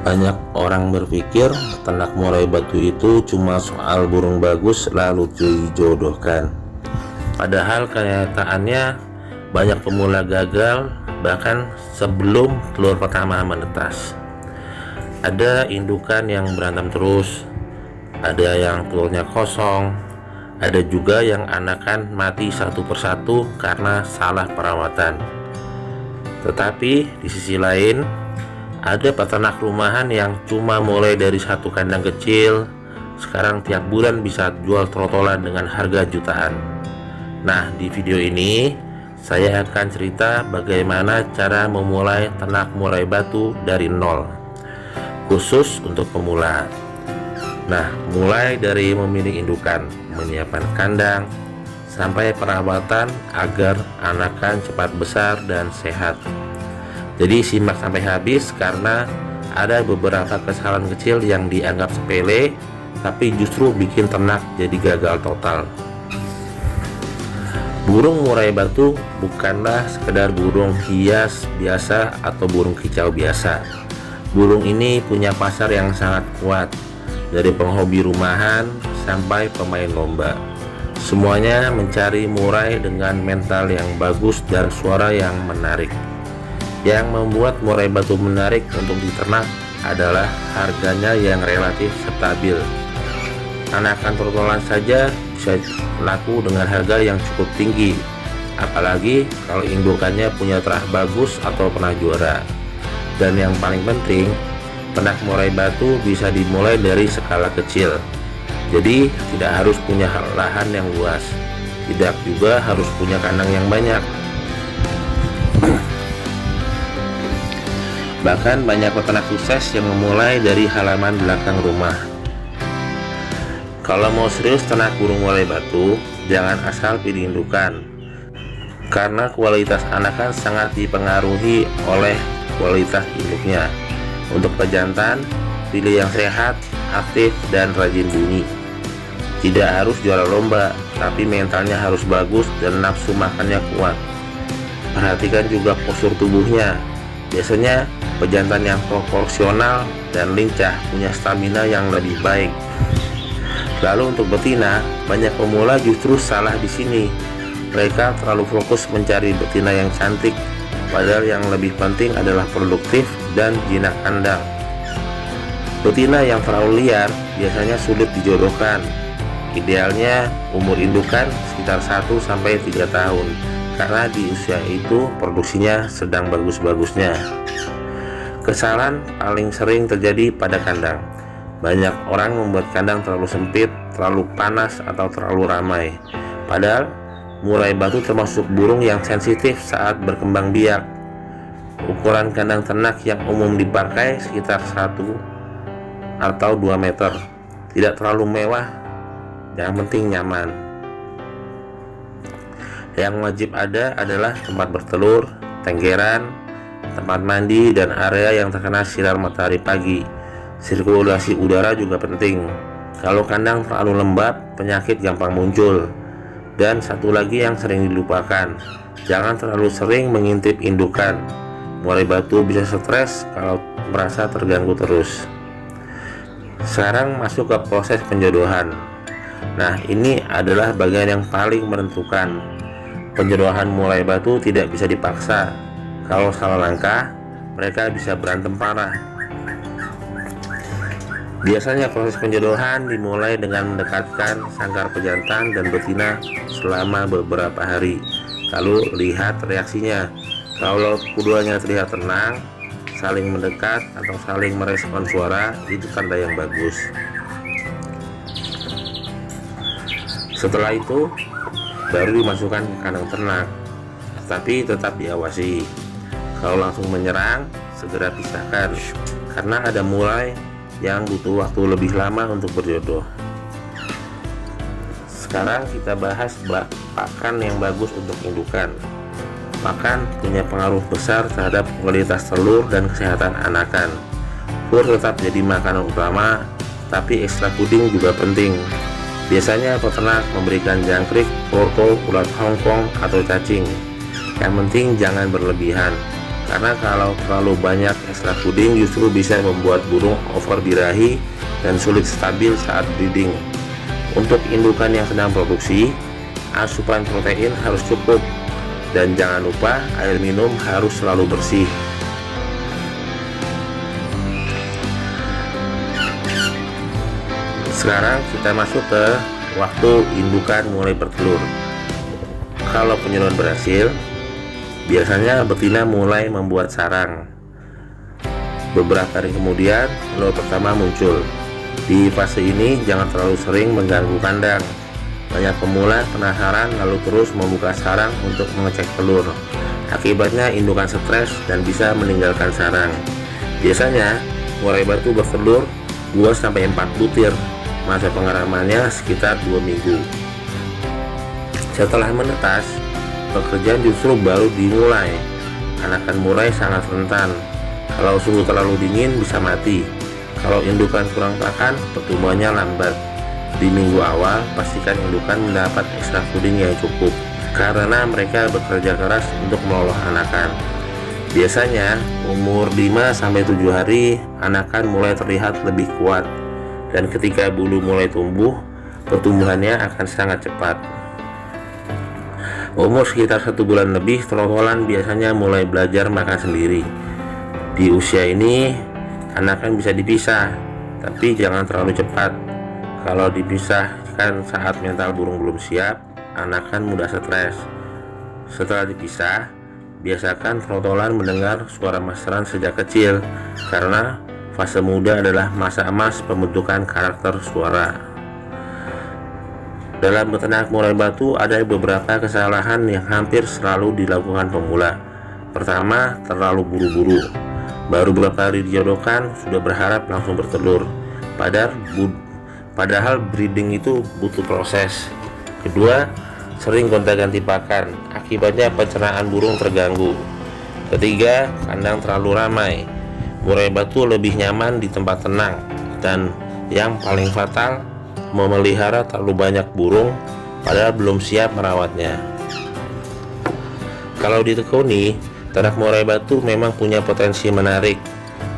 Banyak orang berpikir ternak murai batu itu cuma soal burung bagus lalu dijodohkan. Padahal kenyataannya banyak pemula gagal bahkan sebelum telur pertama menetas. Ada indukan yang berantem terus, ada yang telurnya kosong, ada juga yang anakan mati satu persatu karena salah perawatan. Tetapi di sisi lain, ada peternak rumahan yang cuma mulai dari satu kandang kecil, sekarang tiap bulan bisa jual trotolan dengan harga jutaan. Nah, di video ini saya akan cerita bagaimana cara memulai ternak murai batu dari nol, khusus untuk pemula. Nah, mulai dari memilih indukan, menyiapkan kandang, sampai perawatan agar anakan cepat besar dan sehat. Jadi simak sampai habis karena ada beberapa kesalahan kecil yang dianggap sepele tapi justru bikin ternak jadi gagal total. Burung murai batu bukanlah sekedar burung hias biasa atau burung kicau biasa. Burung ini punya pasar yang sangat kuat, dari penghobi rumahan sampai pemain lomba. Semuanya mencari murai dengan mental yang bagus dan suara yang menarik. Yang membuat murai batu menarik untuk diternak adalah harganya yang relatif stabil. Anakan trotolan saja bisa laku dengan harga yang cukup tinggi, apalagi kalau indukannya punya terah bagus atau pernah juara. Dan yang paling penting, ternak murai batu bisa dimulai dari skala kecil. Jadi tidak harus punya lahan yang luas, tidak juga harus punya kandang yang banyak. Bahkan banyak peternak sukses yang memulai dari halaman belakang rumah. Kalau mau serius ternak burung murai batu, jangan asal pilih indukan, karena kualitas anakan sangat dipengaruhi oleh kualitas induknya. Untuk pejantan, pilih yang sehat, aktif, dan rajin bunyi. Tidak harus juara lomba, tapi mentalnya harus bagus dan nafsu makannya kuat. Perhatikan juga postur tubuhnya. Biasanya pejantan yang proporsional dan lincah punya stamina yang lebih baik. Lalu untuk betina, banyak pemula justru salah di sini. Mereka terlalu fokus mencari betina yang cantik, padahal yang lebih penting adalah produktif dan jinak kandang. Betina yang terlalu liar biasanya sulit dijodohkan. Idealnya umur indukan sekitar 1-3 tahun, karena di usia itu produksinya sedang bagus-bagusnya. Kesalahan paling sering terjadi pada kandang. Banyak orang membuat kandang terlalu sempit, terlalu panas, atau terlalu ramai. Padahal murai batu termasuk burung yang sensitif saat berkembang biak. Ukuran kandang ternak yang umum dipakai sekitar 1 atau 2 meter. Tidak terlalu mewah, yang penting nyaman. Yang wajib ada adalah tempat bertelur, tenggeran, tempat mandi, dan area yang terkena sinar matahari pagi. Sirkulasi udara juga penting. Kalau kandang terlalu lembab, penyakit gampang muncul. Dan satu lagi yang sering dilupakan, jangan terlalu sering mengintip indukan. Murai batu bisa stres kalau merasa terganggu terus. Sekarang masuk ke proses penjodohan. Nah, ini adalah bagian yang paling menentukan. Penjodohan murai batu tidak bisa dipaksa. Kalau salah langkah, mereka bisa berantem parah. Biasanya proses penjodohan dimulai dengan mendekatkan sangkar pejantan dan betina selama beberapa hari. Lalu lihat reaksinya. Kalau keduanya terlihat tenang, saling mendekat atau saling merespon suara, itu tanda yang bagus. Setelah itu baru dimasukkan ke kandang ternak, tapi tetap diawasi. Kalau langsung menyerang, segera pisahkan, karena ada murai yang butuh waktu lebih lama untuk berjodoh. Sekarang kita bahas pakan yang bagus untuk indukan. Pakan punya pengaruh besar terhadap kualitas telur dan kesehatan anakan. Telur tetap jadi makanan utama, tapi ekstra puding juga penting. Biasanya peternak memberikan jangkrik, wortel, ulat Hongkong, atau cacing. Yang penting jangan berlebihan, karena kalau terlalu banyak ekstra puding justru bisa membuat burung over birahi dan sulit stabil saat breeding. Untuk indukan yang sedang produksi, asupan protein harus cukup, dan jangan lupa air minum harus selalu bersih. Sekarang kita masuk ke waktu indukan mulai bertelur. Kalau penyuluan berhasil, biasanya betina mulai membuat sarang. Beberapa hari kemudian telur pertama muncul. Di fase ini jangan terlalu sering mengganggu kandang. Banyak pemula penasaran lalu terus membuka sarang untuk mengecek telur. Akibatnya indukan stres dan bisa meninggalkan sarang. Biasanya murai batu bertelur 2-4 butir. Masa pengeramannya sekitar 2 minggu. Setelah menetas, pekerjaan justru baru dimulai. Anakan murai sangat rentan. Kalau suhu terlalu dingin bisa mati. Kalau indukan kurang pakan, pertumbuhannya lambat. Di minggu awal, pastikan indukan mendapat ekstra puding yang cukup, karena mereka bekerja keras untuk meloloh anakan. Biasanya, umur 5-7 hari, anakan mulai terlihat lebih kuat. Dan ketika bulu mulai tumbuh, pertumbuhannya akan sangat cepat. Umur sekitar 1 bulan lebih, trotolan biasanya mulai belajar makan sendiri. Di usia ini, anakan bisa dipisah, tapi jangan terlalu cepat. Kalau dipisahkan saat mental burung belum siap, anakan mudah stres. Setelah dipisah, biasakan trotolan mendengar suara masteran sejak kecil, karena fase muda adalah masa emas pembentukan karakter suara. Dalam beternak murai batu ada beberapa kesalahan yang hampir selalu dilakukan pemula. Pertama, terlalu buru-buru. Baru beberapa hari dijodohkan sudah berharap langsung bertelur. Padahal breeding itu butuh proses. Kedua, sering gonta-ganti pakan. Akibatnya pencernaan burung terganggu. Ketiga, kandang terlalu ramai. Murai batu lebih nyaman di tempat tenang. Dan yang paling fatal, memelihara terlalu banyak burung padahal belum siap merawatnya. Kalau ditekuni, ternak murai batu memang punya potensi menarik,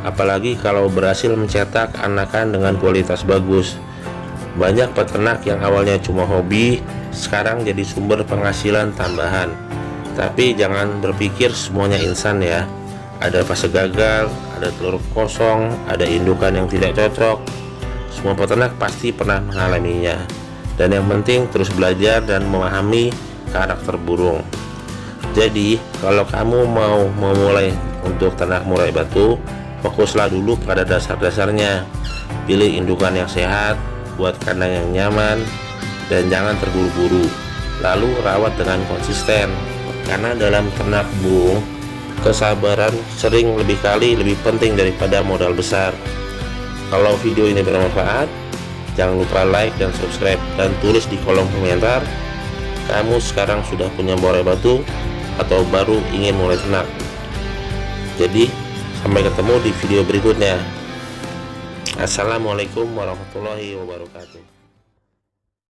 apalagi kalau berhasil mencetak anakan dengan kualitas bagus. Banyak peternak yang awalnya cuma hobi, sekarang jadi sumber penghasilan tambahan. Tapi jangan berpikir semuanya instan ya. Ada fase gagal, ada telur kosong, ada indukan yang tidak cocok. Semua peternak pasti pernah mengalaminya. Dan yang penting terus belajar dan memahami karakter burung. Jadi, kalau kamu mau memulai untuk ternak murai batu, fokuslah dulu pada dasar-dasarnya. Pilih indukan yang sehat, buat kandang yang nyaman, dan jangan terburu-buru. Lalu rawat dengan konsisten. Karena dalam ternak burung, kesabaran sering lebih penting daripada modal besar. Kalau video ini bermanfaat, jangan lupa like dan subscribe, dan tulis di kolom komentar kamu sekarang sudah punya murai batu atau baru ingin mulai ternak. Jadi sampai ketemu di video berikutnya. Assalamualaikum warahmatullahi wabarakatuh.